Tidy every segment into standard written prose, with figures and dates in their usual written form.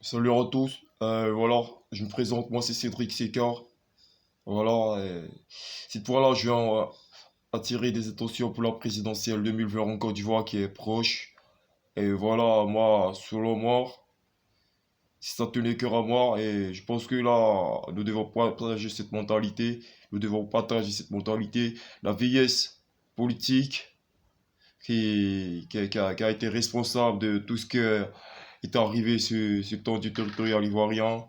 Salut à tous. Voilà, je me présente, moi c'est Cédric Sécart. Voilà, cette fois-là, je viens attirer des attentions pour la présidentielle 2020 en Côte d'Ivoire qui est proche. Et voilà, moi, selon moi, si ça tenait cœur à moi, et je pense que là, nous devons partager cette mentalité. Nous devons partager cette mentalité. La vieillesse politique qui a été responsable de tout ce qui est arrivé sur ce temps du territorial ivoirien.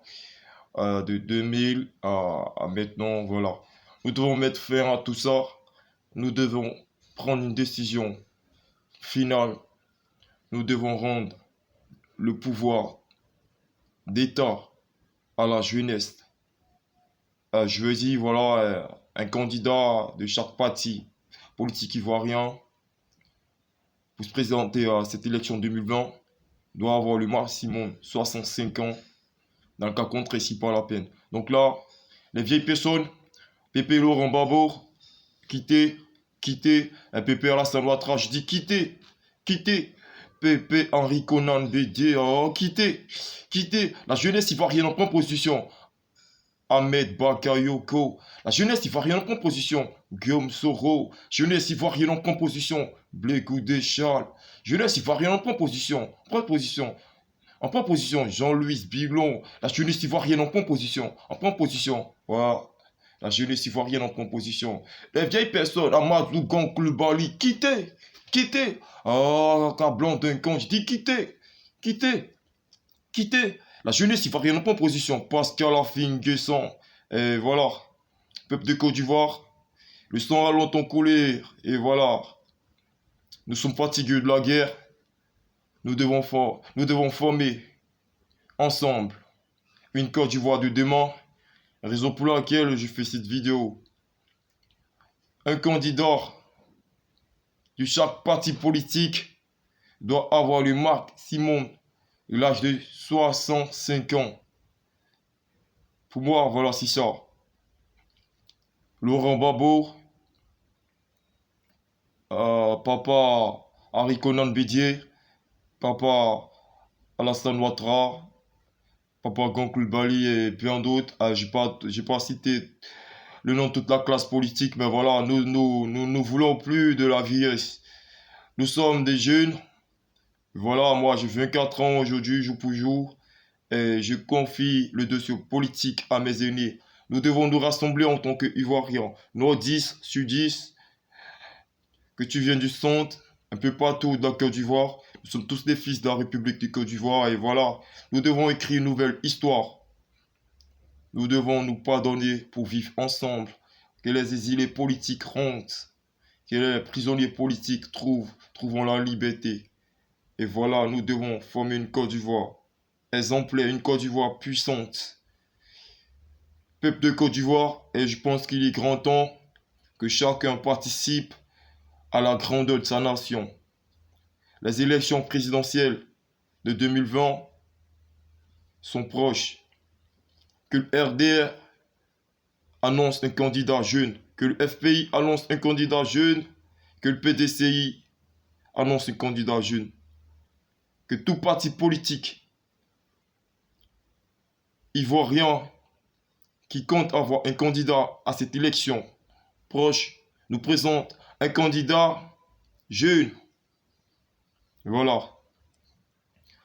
De 2000 à maintenant, voilà. Nous devons mettre fin à tout ça. Nous devons prendre une décision finale. Nous devons rendre le pouvoir d'État à la jeunesse. Je veux dire, voilà, un candidat de chaque parti politique ivoirien pour se présenter à cette élection 2020 doit avoir le maximum 65 ans. Dans le cas contraire, c'est pas la peine. Donc là, les vieilles personnes, Pépé Laurent Babour, quittez, quittez, un Pépé Alassane Ouattara, je dis quittez, quittez, Pépé Henri Conan Bédier, oh, quittez, quittez, la jeunesse ivoirienne en prend position, Ahmed Bakayoko, la jeunesse ivoirienne en prend position, Guillaume Soro, jeunesse ivoirienne en prend position, Blégou Descharles, jeunesse ivoirienne en prend position, en prend position, Jean-Louis Bilon, la jeunesse ivoirienne en prend position, voilà. La jeunesse ivoirienne en composition. Les vieilles personnes, Amadou Gonkulbali, quittez, quittez. Ah, Cablan Duncan, je dis quittez, quittez, quittez. La jeunesse ivoirienne en composition. Pascal Affinguesson. Et voilà. Peuple de Côte d'Ivoire, le sang a longtemps coulé. Et voilà. Nous sommes fatigués de la guerre. Nous devons former ensemble une Côte d'Ivoire de demain. Raison pour laquelle je fais cette vidéo. Un candidat de chaque parti politique doit avoir le maximum de l'âge de 65 ans. Pour moi, voilà, c'est ça. Laurent Gbagbo, papa Henri Konan Bédier, papa Alassane Ouattara, papa Goncourt Bali et bien d'autres. J'ai pas cité le nom de toute la classe politique, mais voilà, nous voulons plus de la vieillesse. Nous sommes des jeunes. Voilà, moi j'ai 24 ans aujourd'hui, jour pour jour, et je confie le dossier politique à mes aînés. Nous devons nous rassembler en tant qu'Ivoiriens. Nous 10 sur 10, que tu viennes du centre, un peu partout dans la Côte d'Ivoire. Nous sommes tous des fils de la République de Côte d'Ivoire, et voilà, nous devons écrire une nouvelle histoire. Nous devons nous pardonner pour vivre ensemble. Que les exilés politiques rentrent, que les prisonniers politiques trouvent la liberté. Et voilà, nous devons former une Côte d'Ivoire exemplaire, une Côte d'Ivoire puissante. Peuple de Côte d'Ivoire, et je pense qu'il est grand temps que chacun participe à la grandeur de sa nation. Les élections présidentielles de 2020 sont proches. Que le RDR annonce un candidat jeune, que le FPI annonce un candidat jeune, que le PDCI annonce un candidat jeune, que tout parti politique ivoirien qui compte avoir un candidat à cette élection proche nous présente un candidat jeune. Voilà.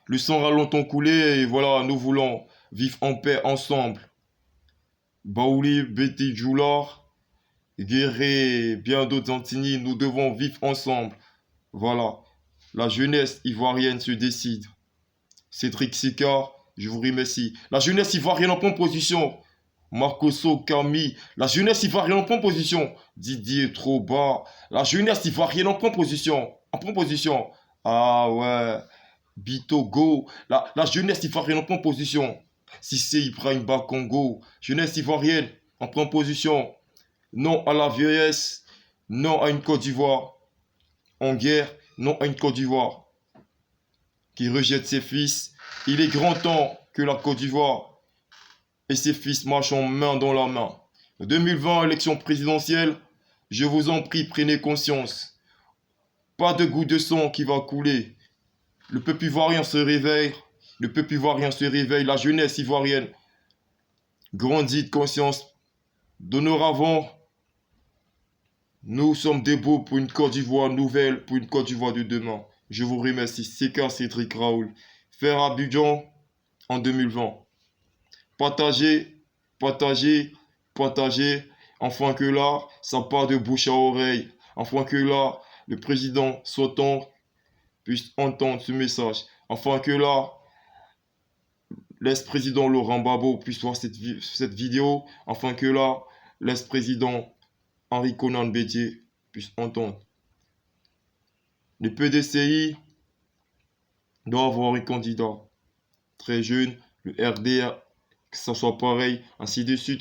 Le sang a longtemps coulé et voilà, nous voulons vivre en paix ensemble. Baouli, Betty Djoulard, Guéré, bien d'autres Antini, nous devons vivre ensemble. Voilà. La jeunesse ivoirienne se décide. Cédric Sicard, je vous remercie. La jeunesse ivoirienne en prend position. Marcoso Camille, la jeunesse ivoirienne en prend position. Didier Troba, la jeunesse ivoirienne en prend position. En prend position. Ah ouais. Bitogo, la jeunesse ivoirienne en prend position. Cissé Ibrahim Bakongo, jeunesse ivoirienne en prend position. Non à la vieillesse, non à une Côte d'Ivoire en guerre, non à une Côte d'Ivoire qui rejette ses fils. Il est grand temps que la Côte d'Ivoire et ses fils marchent en main dans la main. 2020, élection présidentielle, je vous en prie, prenez conscience. Pas de goutte de sang qui va couler. Le peuple ivoirien se réveille. Le peuple ivoirien se réveille, la jeunesse ivoirienne grandit de conscience. Dorénavant, nous sommes debout pour une Côte d'Ivoire nouvelle, pour une Côte d'Ivoire de demain. Je vous remercie. C'est Cédric Raoul. Faire Abidjan en 2020. Partagez, partagez, partagez, afin que là, ça part de bouche à oreille, afin que là, le président sortant puisse entendre ce message, afin que là, l'ex-président Laurent Gbagbo puisse voir cette vidéo, afin que là, l'ex-président Henri Konan Bédié puisse entendre. Le PDCI doit avoir un candidat très jeune, le RDA, que ça soit pareil, ainsi de suite.